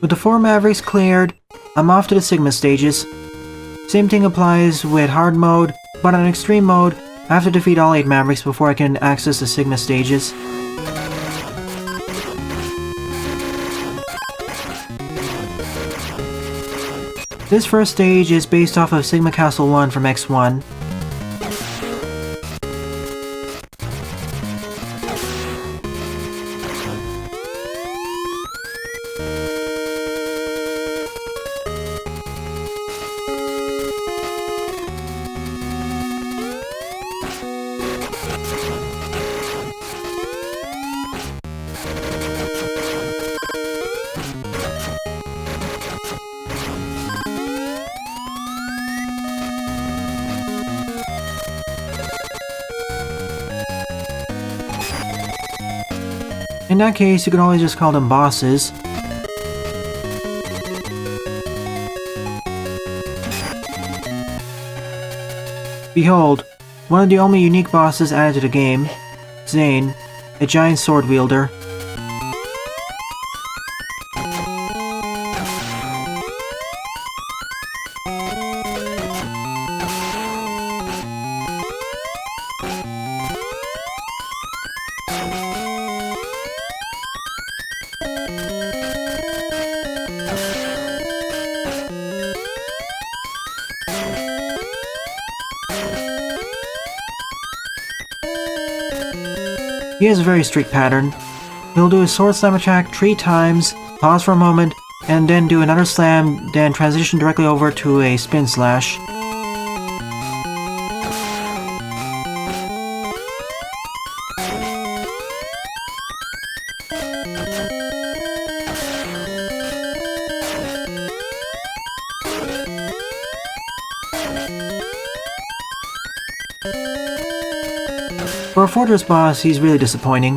With the 4 Mavericks cleared, I'm off to the Sigma stages. Same thing applies with hard mode, but on extreme mode, I have to defeat all 8 Mavericks before I can access the Sigma stages. This first stage is based off of Sigma Castle 1 from X1. In that case, you can always just call them bosses. Behold, one of the only unique bosses added to the game, Zane, a giant sword wielder. He has a very strict pattern. He'll do a sword slam attack 3 times, pause for a moment, and then do another slam, then transition directly over to a spin slash. For a Fortress boss, he's really disappointing.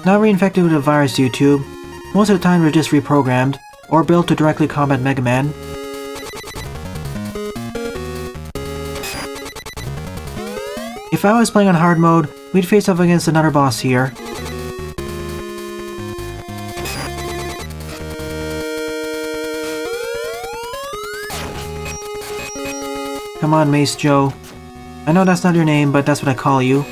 Not reinfected with a virus YouTube, most of the time they're just reprogrammed, or built to directly combat Mega Man. If I was playing on hard mode, we'd face off against another boss here. Come on, Mace Joe. I know that's not your name, but that's what I call you.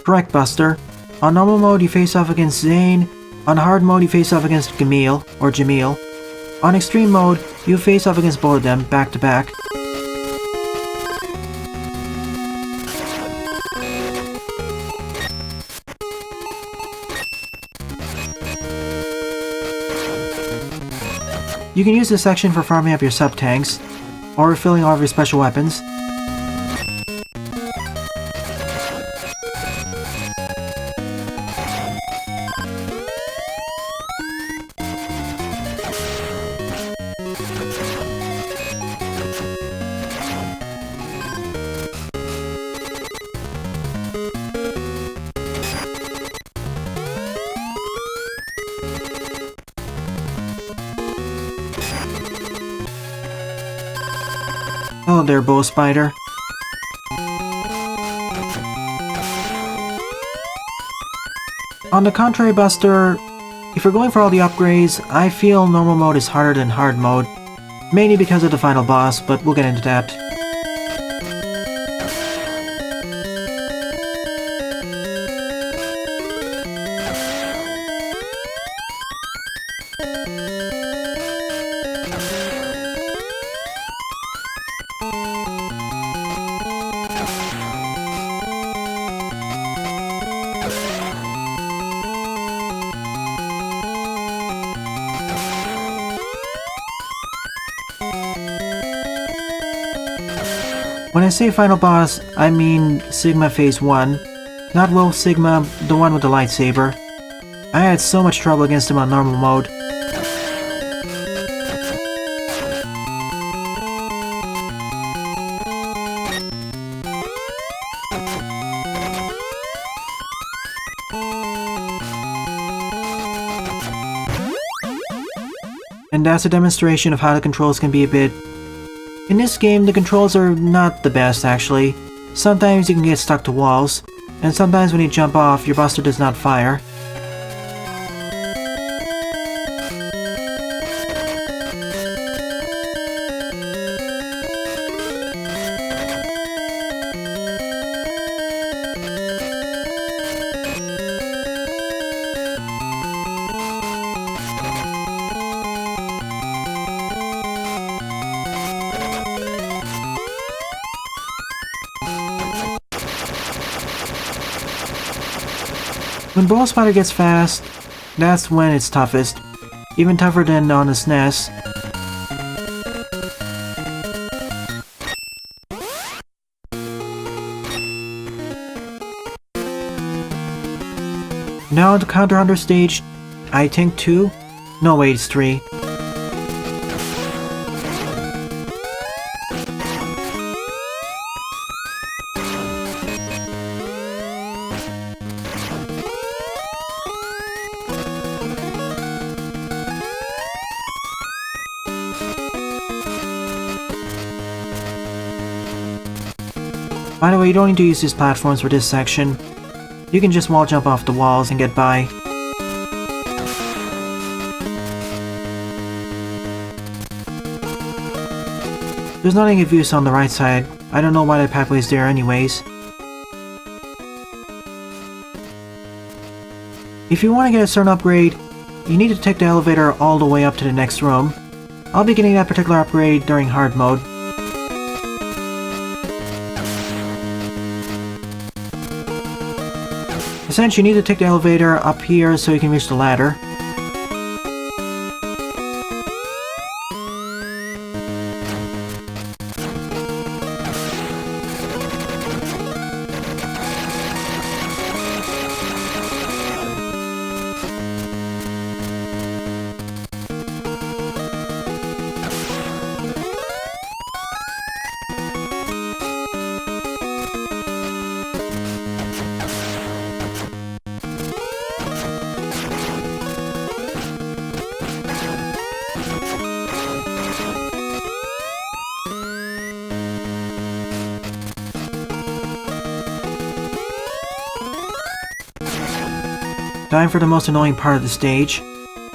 Correct, Buster. On normal mode, you face off against Zane. On hard mode, you face off against Gamil, or Jamil. On extreme mode, you face off against both of them, back to back. You can use this section for farming up your sub-tanks, or refilling all of your special weapons. Hello there, Bow Spider. On the contrary, Buster, if you're going for all the upgrades, I feel normal mode is harder than hard mode. Mainly because of the final boss, but we'll get into that. When I say final boss, I mean Sigma Phase 1, not Wolf Sigma, the one with the lightsaber. I had so much trouble against him on normal mode. And that's a demonstration of how the controls can be a bit... In this game, the controls are not the best actually. Sometimes you can get stuck to walls, and sometimes when you jump off, your buster does not fire. When Ball Spider gets fast, that's when it's toughest. Even tougher than on the SNES. Now on the Counter Hunter stage, I think 2? No wait, it's 3. By the way, you don't need to use these platforms for this section. You can just wall jump off the walls and get by. There's nothing of use on the right side. I don't know why that pathway's there anyways. If you want to get a certain upgrade, you need to take the elevator all the way up to the next room. I'll be getting that particular upgrade during hard mode. Essentially, you need to take the elevator up here so you can reach the ladder. Time for the most annoying part of the stage,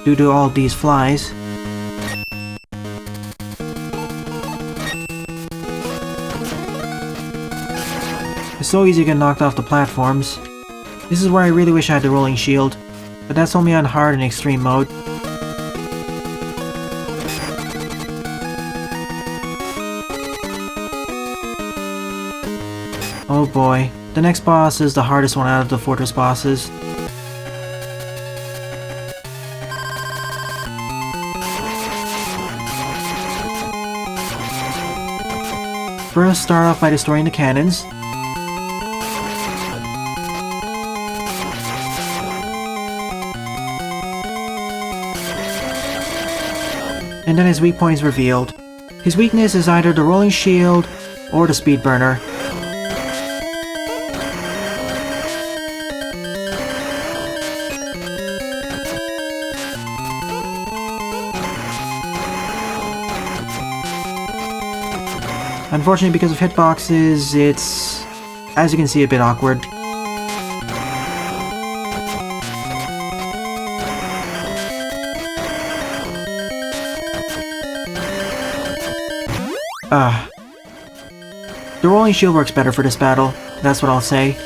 due to all these flies. It's so easy to get knocked off the platforms. This is where I really wish I had the rolling shield, but that's only on hard and extreme mode. Oh boy, the next boss is the hardest one out of the fortress bosses. First, start off by destroying the cannons. And then his weak point is revealed. His weakness is either the rolling shield or the speed burner. Unfortunately, because of hitboxes, it's, as you can see, a bit awkward. The rolling shield works better for this battle, that's what I'll say.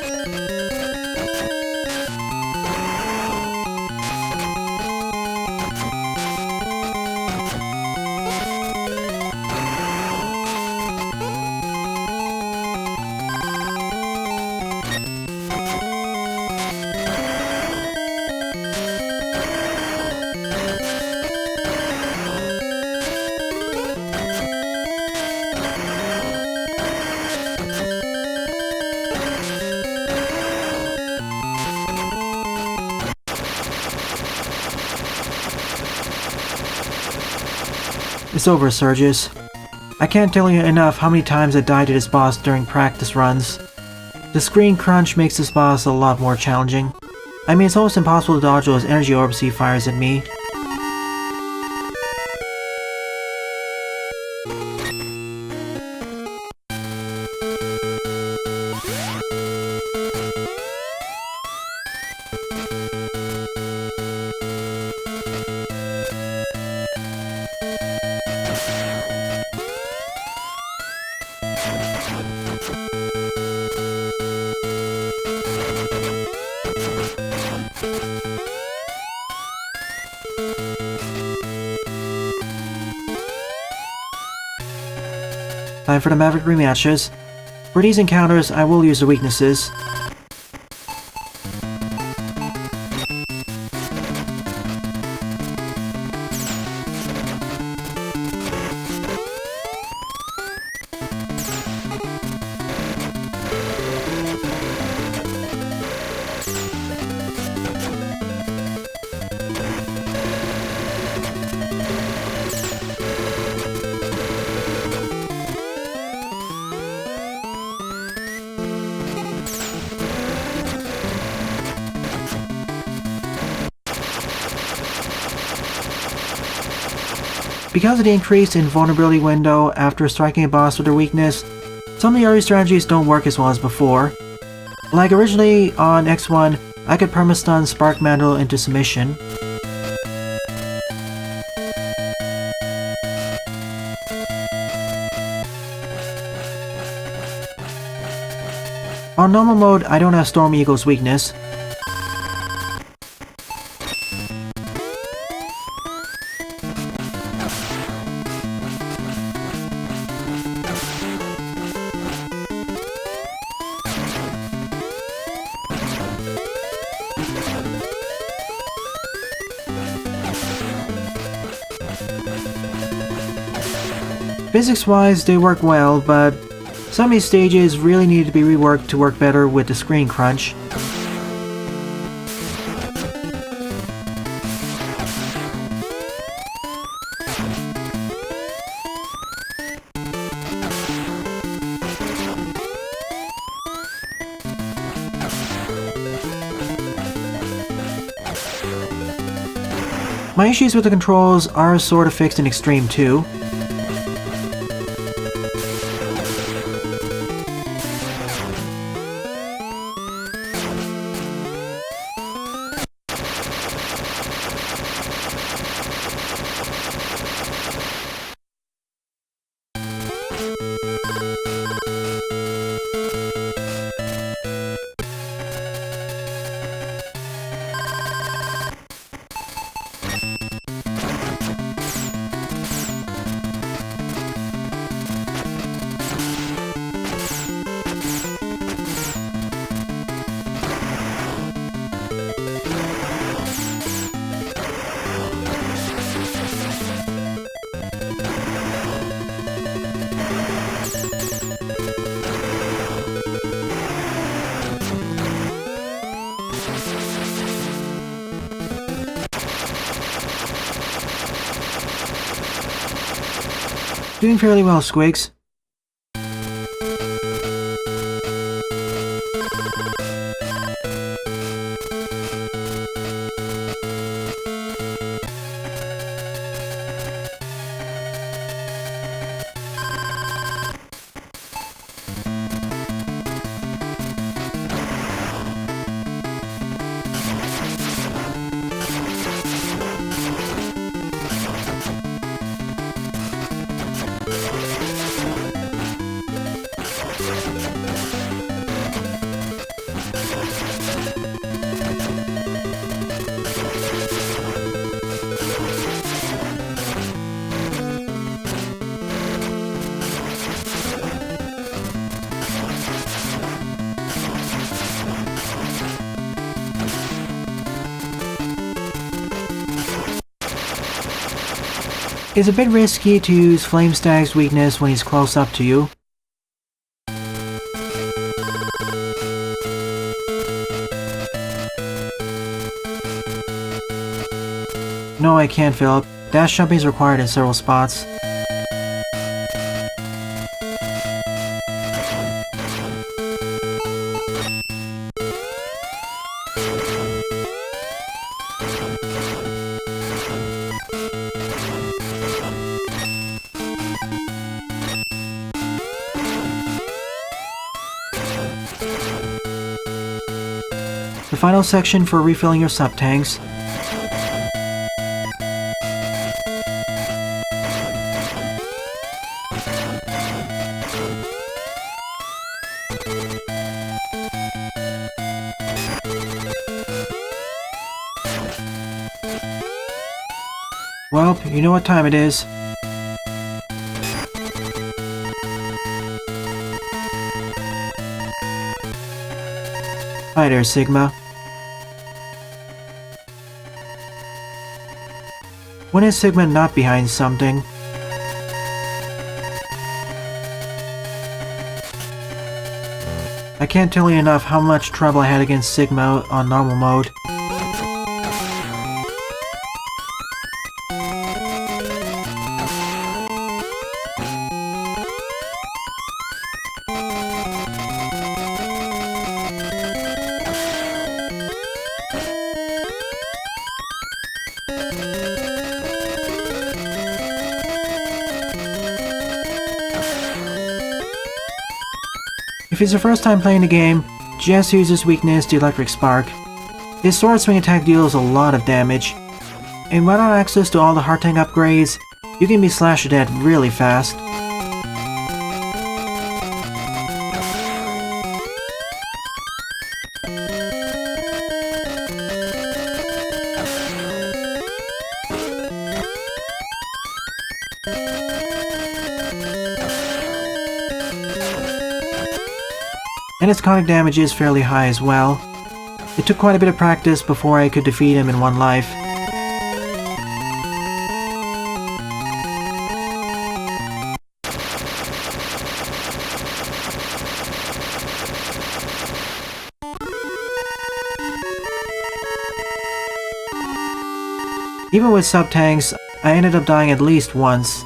It's over, Surges. I can't tell you enough how many times I died to this boss during practice runs. The screen crunch makes this boss a lot more challenging. I mean, it's almost impossible to dodge those energy orbs he fires at me. Time for the Maverick rematches. For these encounters, I will use the weaknesses. Because of the increase in vulnerability window after striking a boss with their weakness, some of the early strategies don't work as well as before. Like originally on X1, I could perma-stun Spark Mantle into submission. On normal mode, I don't have Storm Eagle's weakness. Physics-wise, they work well, but some of these stages really need to be reworked to work better with the screen crunch. My issues with the controls are sort of fixed in Xtreme too. Doing fairly well, Squigs. It's a bit risky to use Flame Stag's weakness when he's close up to you. No, I can't, Philip. Dash jumping is required in several spots. The final section for refilling your sub-tanks. Well, you know what time it is. Hi there, Sigma. When is Sigma not behind something? I can't tell you enough how much trouble I had against Sigma on normal mode. If it's your first time playing the game, just use his weakness, the electric spark. His sword swing attack deals a lot of damage, and without access to all the hard tank upgrades, you can be slashed to death really fast. And its conic damage is fairly high as well. It took quite a bit of practice before I could defeat him in one life. Even with sub-tanks, I ended up dying at least once.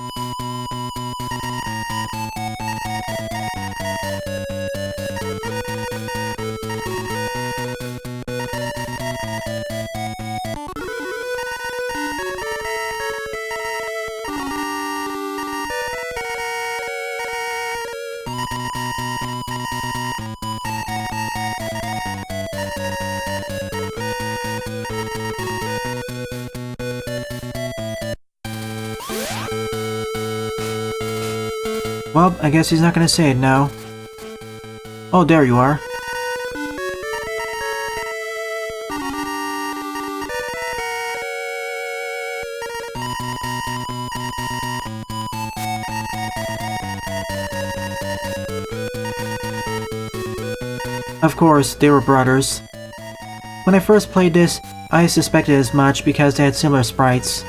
Well, I guess he's not gonna say it now. Oh, there you are. Of course, they were brothers. When I first played this, I suspected as much because they had similar sprites.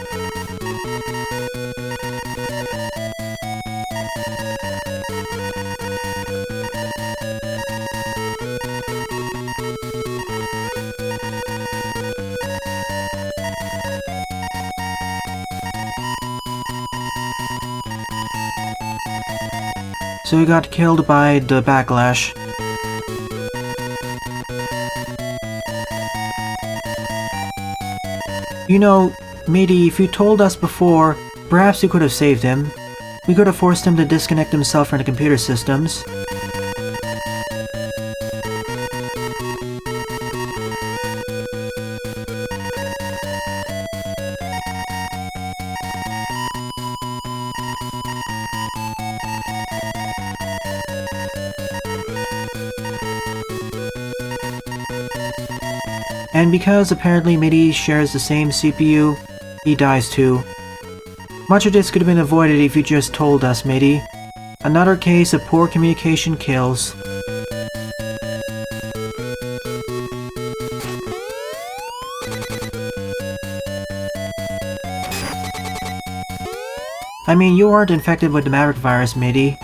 So he got killed by the backlash. You know, Midi, if you told us before, perhaps we could have saved him. We could have forced him to disconnect himself from the computer systems. And because apparently Midi shares the same CPU, he dies too. Much of this could have been avoided if you just told us, Midi. Another case of poor communication kills. I mean, you weren't infected with the Maverick virus, Midi.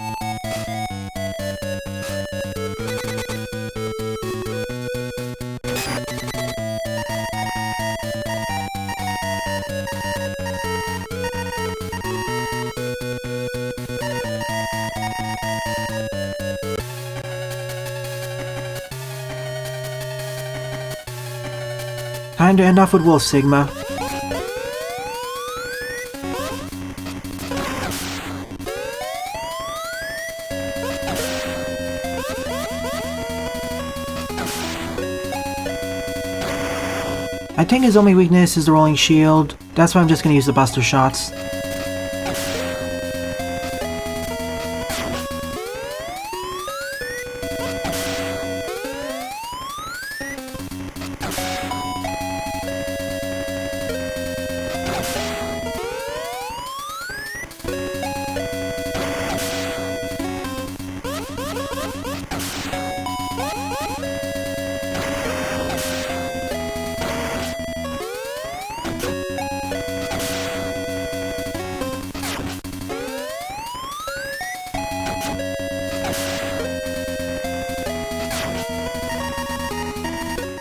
Time to end off with Wolf Sigma. I think his only weakness is the rolling shield. That's why I'm just gonna use the Buster Shots.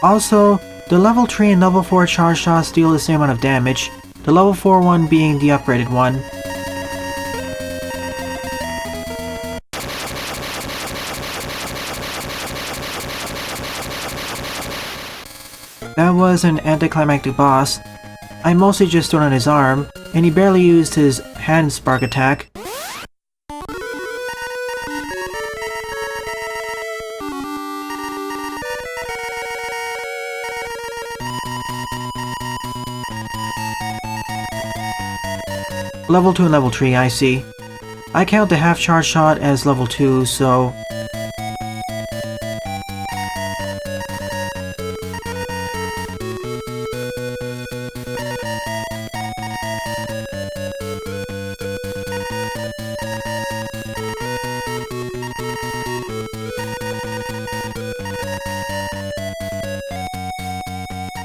Also, the level 3 and level 4 charge shots deal the same amount of damage, the level 4 one being the upgraded one. That was an anticlimactic boss. I mostly just stood on his arm, and he barely used his hand spark attack. Level 2 and level 3, I see. I count the half charge shot as level 2, so...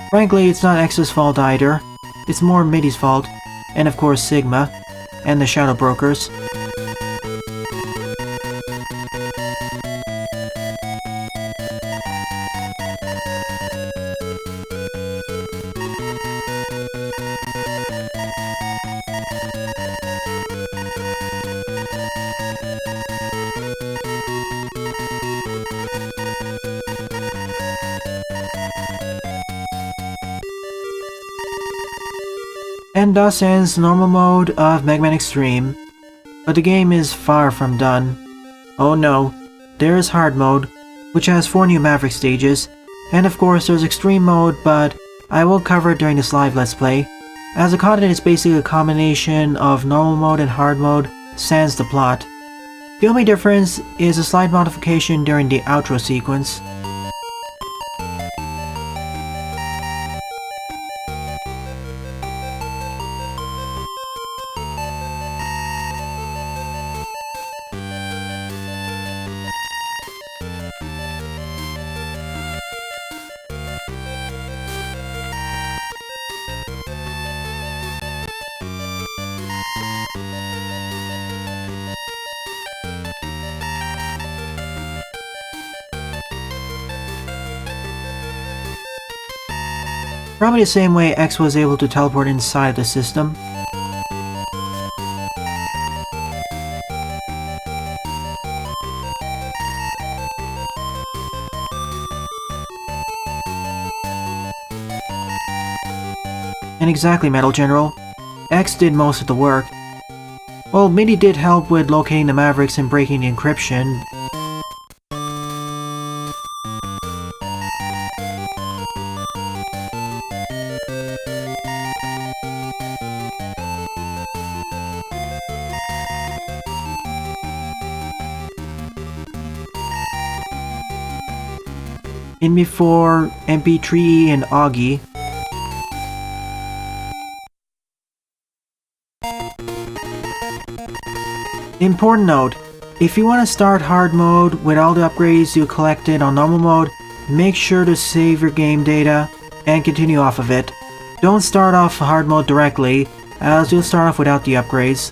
Frankly, it's not X's fault either. It's more Midi's fault, and of course Sigma, and the Shadow Brokers. And thus ends normal mode of Mega Man Xtreme. But the game is far from done. Oh no, there is hard mode, which has 4 new Maverick stages, and of course there's extreme mode, but I will cover it during this live Let's Play, as the content is basically a combination of normal mode and hard mode, sans the plot. The only difference is a slight modification during the outro sequence. Probably the same way X was able to teleport inside the system. And exactly, Metal General. X did most of the work. Well, Midi did help with locating the Mavericks and breaking the encryption. In before MP3 and Augie. Important note, if you want to start hard mode with all the upgrades you collected on normal mode, make sure to save your game data and continue off of it. Don't start off hard mode directly, as you'll start off without the upgrades.